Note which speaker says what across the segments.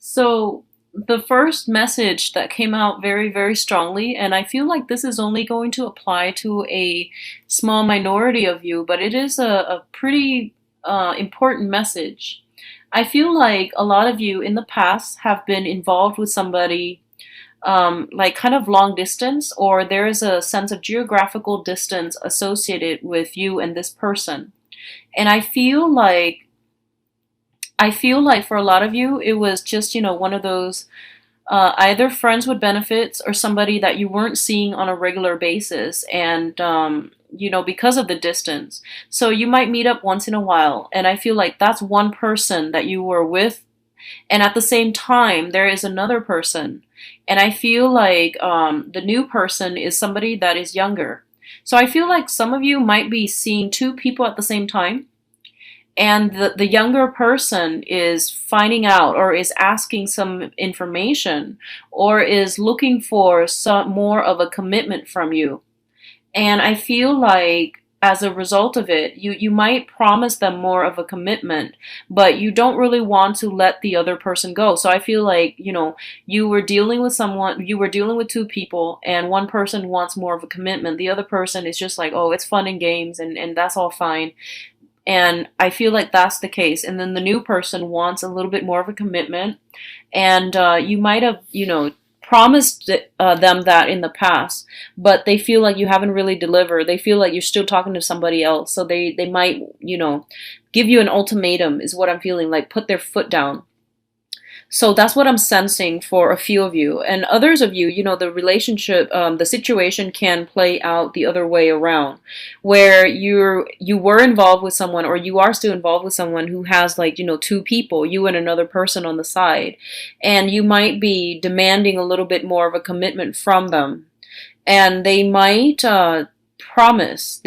Speaker 1: So the first message that came out very, very strongly, and I feel like this is only going to apply to a small minority of you, but it is a pretty important message. I feel like a lot of you in the past have been involved with somebody like kind of long distance, or there is a sense of geographical distance associated with you and this person. And I feel like for a lot of you, it was just, one of those either friends with benefits or somebody that you weren't seeing on a regular basis. And, because of the distance. So you might meet up once in a while. And I feel like that's one person that you were with. And at the same time, there is another person. And I feel like the new person is somebody that is younger. So I feel like some of you might be seeing two people at the same time, and the younger person is finding out or is asking some information or is looking for some more of a commitment from you. And I feel like as a result of it, you might promise them more of a commitment, but you don't really want to let the other person go. So I feel like, you were dealing with two people, and one person wants more of a commitment. The other person is just like, oh, it's fun and games, and that's all fine. And I feel like that's the case. And then the new person wants a little bit more of a commitment. And you might have, promised them that in the past, but they feel like you haven't really delivered. They feel like you're still talking to somebody else. So they might, give you an ultimatum, is what I'm feeling like, put their foot down. So that's what I'm sensing for a few of you. And others of you, the relationship, the situation can play out the other way around, where you were involved with someone, or you are still involved with someone who has, like, two people, you and another person on the side. And you might be demanding a little bit more of a commitment from them. And they might promise,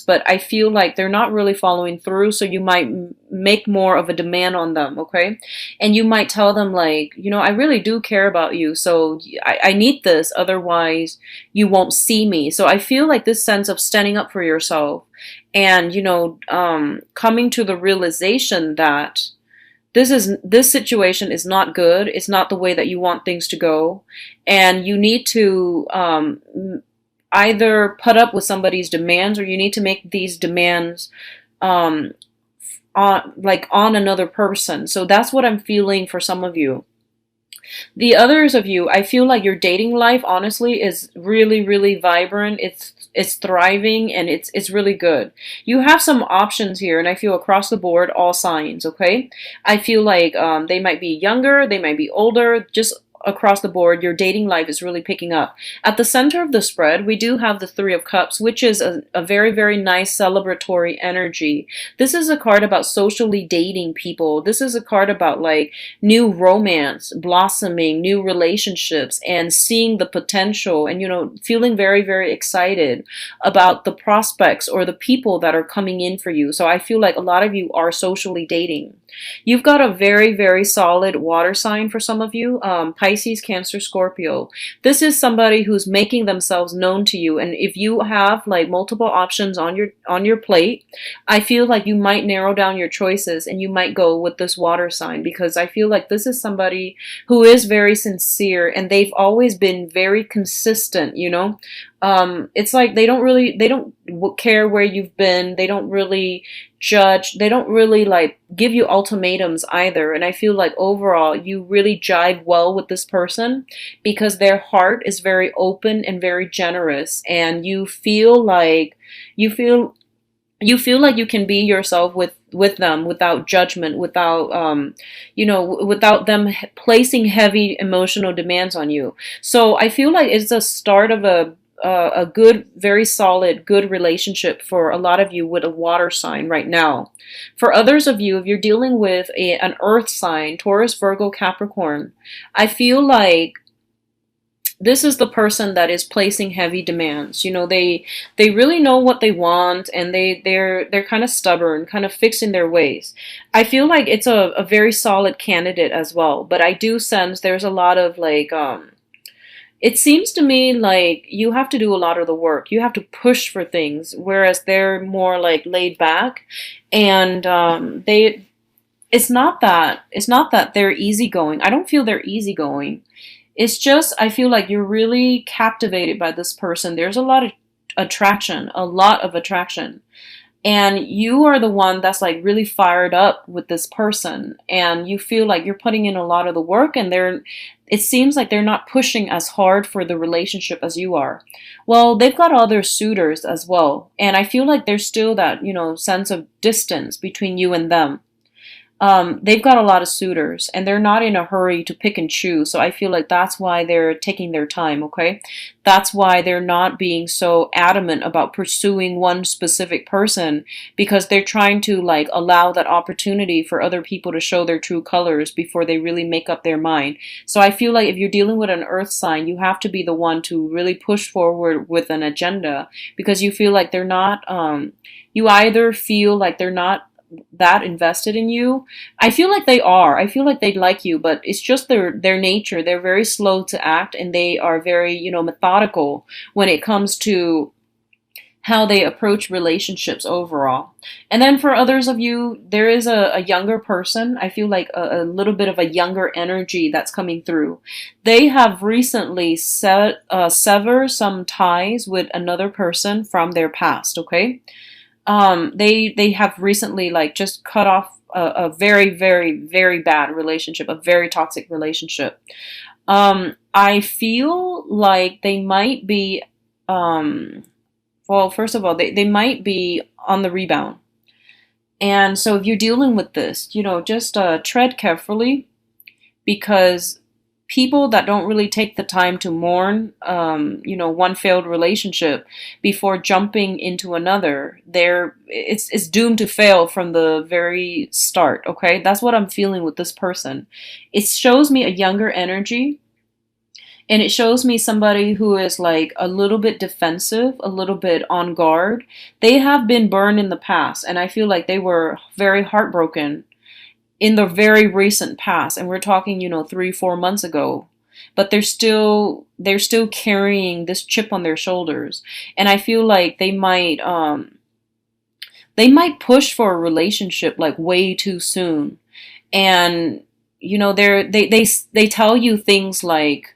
Speaker 1: but I feel like they're not really following through. So you might make more of a demand on them, okay? And you might tell them, like, I really do care about you, so I need this, otherwise you won't see me. So I feel like this sense of standing up for yourself and, coming to the realization that this situation is not good. It's not the way that you want things to go, and you need to either put up with somebody's demands, or you need to make these demands um, on another person. So that's what I'm feeling for some of you. The others of you, I feel like your dating life, honestly, is really, really vibrant. It's thriving, and it's really good. You have some options here, and I feel across the board, all signs, okay? I feel like they might be younger, they might be older, just across the board, your dating life is really picking up. At the center of the spread, we do have the Three of Cups, which is a very, very nice celebratory energy. This is a card about socially dating people. This is a card about, like, new romance, blossoming, new relationships, and seeing the potential, and, feeling very, very excited about the prospects or the people that are coming in for you. So I feel like a lot of you are socially dating. You've got a very, very solid water sign for some of you, Pisces, Cancer, Scorpio. This is somebody who's making themselves known to you, and if you have, like, multiple options on your plate, I feel like you might narrow down your choices and you might go with this water sign, because I feel like this is somebody who is very sincere, and they've always been very consistent. It's like they don't care where you've been. They don't really judge. They don't really, like, give you ultimatums either. And I feel like overall you really jive well with this person, because their heart is very open and very generous, and you feel like you can be yourself with them without judgment, without them placing heavy emotional demands on you. So I feel like it's a start of a good, very solid, good relationship for a lot of you with a water sign right now. For others of you, if you're dealing with an earth sign, Taurus, Virgo, Capricorn, I feel like this is the person that is placing heavy demands. They really know what they want, and they're kind of stubborn, kind of fixed in their ways. I feel like it's a very solid candidate as well, but I do sense there's a lot of, like, it seems to me like you have to do a lot of the work. You have to push for things, whereas they're more, like, laid back, and it's not that they're easygoing. I don't feel they're easygoing. It's just I feel like you're really captivated by this person. There's a lot of attraction, a lot of attraction. And you are the one that's like really fired up with this person, and you feel like you're putting in a lot of the work, and it seems like they're not pushing as hard for the relationship as you are. Well, they've got other suitors as well, and I feel like there's still that, sense of distance between you and them. They've got a lot of suitors, and they're not in a hurry to pick and choose. So I feel like that's why they're taking their time, okay? That's why they're not being so adamant about pursuing one specific person, because they're trying to like allow that opportunity for other people to show their true colors before they really make up their mind. So I feel like if you're dealing with an earth sign, you have to be the one to really push forward with an agenda, because you feel like they're not, you either feel like they're not that invested in you. I feel like they are. I feel like they'd like you, but it's just their nature. They're very slow to act, and they are very, methodical when it comes to how they approach relationships overall. And then for others of you, there is a younger person. I feel like a little bit of a younger energy that's coming through. They have recently severed some ties with another person from their past, okay? They have recently like just cut off a very, very, very bad relationship, a very toxic relationship. I feel like they might be, well, first of all, they might be on the rebound. And so if you're dealing with this, just tread carefully, because people that don't really take the time to mourn, one failed relationship before jumping into another, it's doomed to fail from the very start. Okay, that's what I'm feeling with this person. It shows me a younger energy, and it shows me somebody who is like a little bit defensive, a little bit on guard. They have been burned in the past, and I feel like they were very heartbroken in the very recent past, and we're talking 3-4 months ago, but they're still carrying this chip on their shoulders. And I feel like they might push for a relationship like way too soon. And they tell you things like,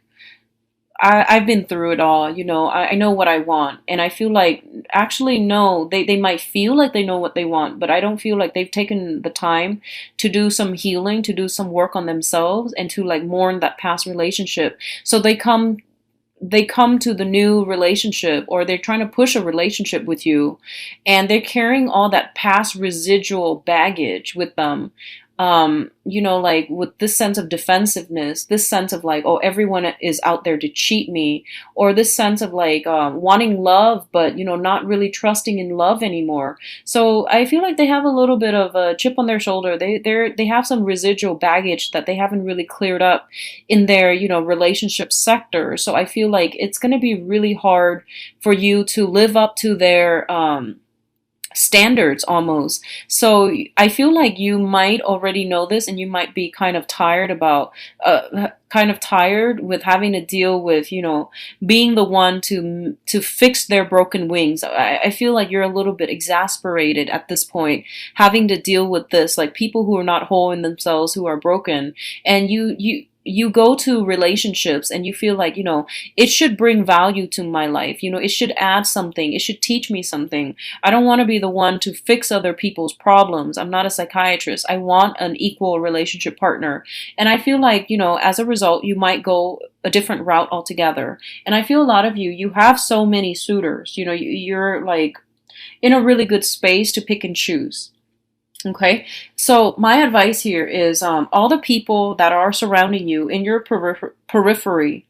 Speaker 1: I've been through it all, I know what I want. And I feel like, actually, no, they might feel like they know what they want, but I don't feel like they've taken the time to do some healing, to do some work on themselves, and to like mourn that past relationship. So they come to the new relationship, or they're trying to push a relationship with you, and they're carrying all that past residual baggage with them. Like with this sense of defensiveness, this sense of like, oh, everyone is out there to cheat me, or this sense of like wanting love, but not really trusting in love anymore. So I feel like they have a little bit of a chip on their shoulder. They have some residual baggage that they haven't really cleared up in their relationship sector. So I feel like it's going to be really hard for you to live up to their standards almost. So I feel like you might already know this, and you might be kind of tired with having to deal with, being the one to fix their broken wings. I feel like you're a little bit exasperated at this point, having to deal with this, like people who are not whole in themselves, who are broken. And you go to relationships and you feel like, it should bring value to my life. It should add something. It should teach me something. I don't want to be the one to fix other people's problems. I'm not a psychiatrist. I want an equal relationship partner. And I feel like, as a result, you might go a different route altogether. And I feel a lot of you have so many suitors. You're like in a really good space to pick and choose. Okay, so my advice here is all the people that are surrounding you in your periphery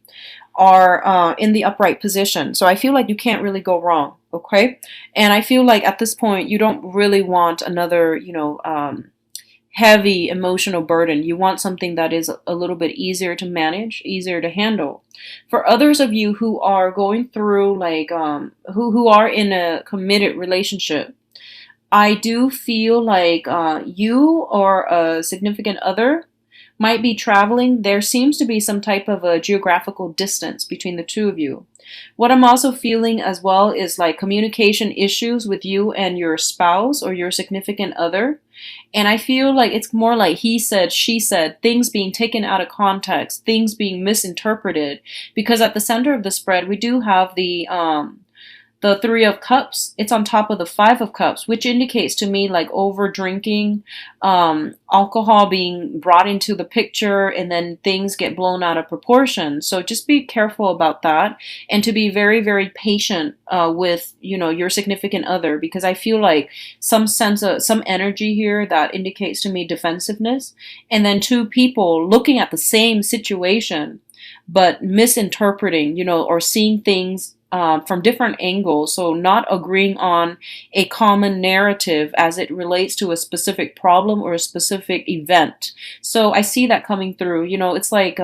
Speaker 1: are in the upright position. So I feel like you can't really go wrong. Okay, and I feel like at this point you don't really want another, heavy emotional burden. You want something that is a little bit easier to manage, easier to handle. For others of you who are going through like who are in a committed relationship, I do feel like you or a significant other might be traveling. There seems to be some type of a geographical distance between the two of you. What I'm also feeling as well is like communication issues with you and your spouse or your significant other. And I feel like it's more like he said, she said, things being taken out of context, things being misinterpreted. Because at the center of the spread, we do have the Three of Cups. It's on top of the Five of Cups, which indicates to me like over drinking, alcohol being brought into the picture, and then things get blown out of proportion. So just be careful about that, and to be very, very patient with, your significant other, because I feel like some sense of some energy here that indicates to me defensiveness, and then two people looking at the same situation but misinterpreting, or seeing things from different angles, so not agreeing on a common narrative as it relates to a specific problem or a specific event. So I see that coming through. It's like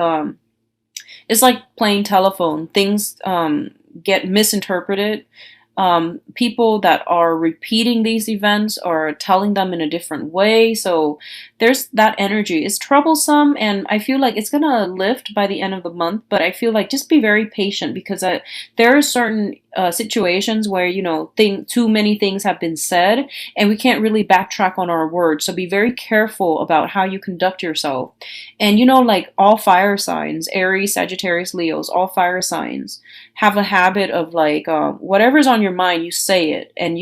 Speaker 1: playing telephone. Things get misinterpreted. People that are repeating these events are telling them in a different way. So there's that energy. It's troublesome, and I feel like it's gonna lift by the end of the month. But I feel like just be very patient, because there are certain situations where too many things have been said, and we can't really backtrack on our words. So be very careful about how you conduct yourself. And like all fire signs, Aries, Sagittarius, Leos, all fire signs have a habit of like whatever's on your mind, you say it. And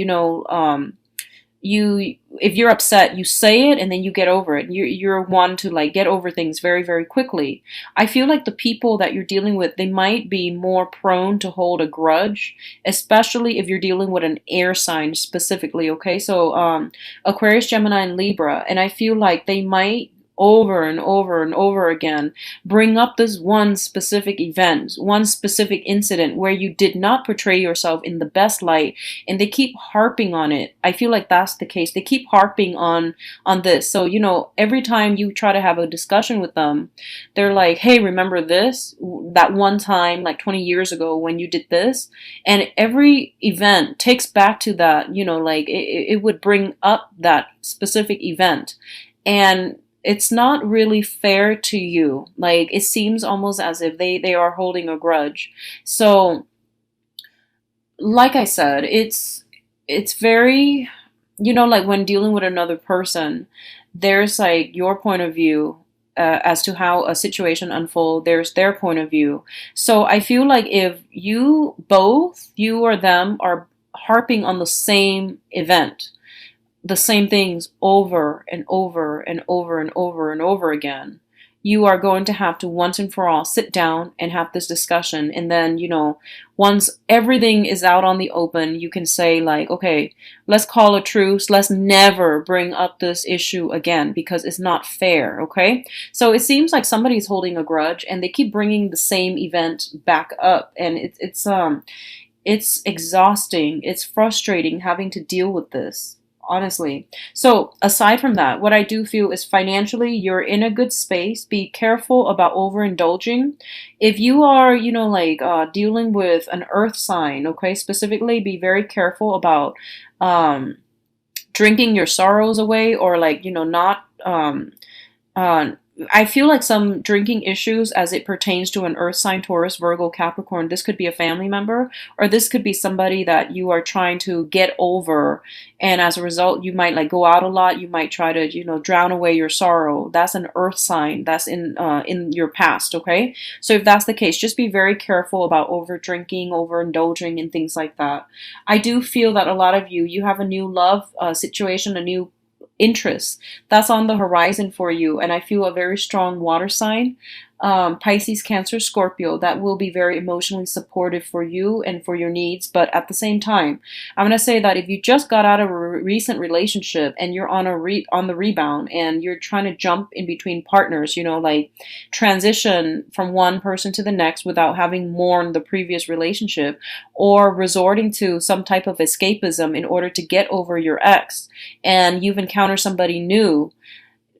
Speaker 1: if you're upset, you say it and then you get over it. You're one to like get over things very, very quickly. I feel like the people that you're dealing with, they might be more prone to hold a grudge, especially if you're dealing with an air sign specifically. Okay, so Aquarius, Gemini, and Libra, and I feel like they might over and over and over again bring up this one specific event, one specific incident where you did not portray yourself in the best light, and they keep harping on it. I feel like that's the case. They keep harping on this. So every time you try to have a discussion with them, they're like, hey, remember this, that one time like 20 years ago when you did this? And every event takes back to that. Like it would bring up that specific event, and it's not really fair to you. Like it seems almost as if they are holding a grudge. So like I said, it's very, like when dealing with another person, there's like your point of view as to how a situation unfolds. There's their point of view. So I feel like if you or them are harping on the same event, the same things over and over and over and over and over again, you are going to have to once and for all sit down and have this discussion. And then, once everything is out on the open, you can say like, okay, let's call a truce. Let's never bring up this issue again, because it's not fair. Okay. So it seems like somebody's holding a grudge and they keep bringing the same event back up. And it's exhausting. It's frustrating having to deal with this, honestly. So aside from that, what I do feel is financially you're in a good space. Be careful about overindulging. If you are, dealing with an earth sign, okay, specifically be very careful about drinking your sorrows away, or like, not uh, I feel like some drinking issues as it pertains to an earth sign, Taurus, Virgo, Capricorn. This could be a family member, or this could be somebody that you are trying to get over. And as a result, you might like go out a lot. You might try to, drown away your sorrow. That's an earth sign. That's in your past. Okay. So if that's the case, just be very careful about over drinking, overindulging, and things like that. I do feel that a lot of you have a new love situation, a new interests that's on the horizon for you. And I feel a very strong water sign, Pisces, Cancer, Scorpio, that will be very emotionally supportive for you and for your needs. But at the same time, I'm going to say that if you just got out of a recent relationship and you're on on the rebound and you're trying to jump in between partners, like transition from one person to the next without having mourned the previous relationship, or resorting to some type of escapism in order to get over your ex, and you've encountered somebody new,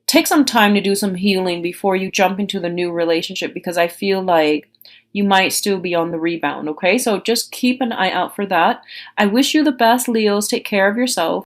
Speaker 1: take some time to do some healing before you jump into the new relationship, because I feel like you might still be on the rebound. Okay, so just keep an eye out for that. I wish you the best, Leos. Take care of yourself.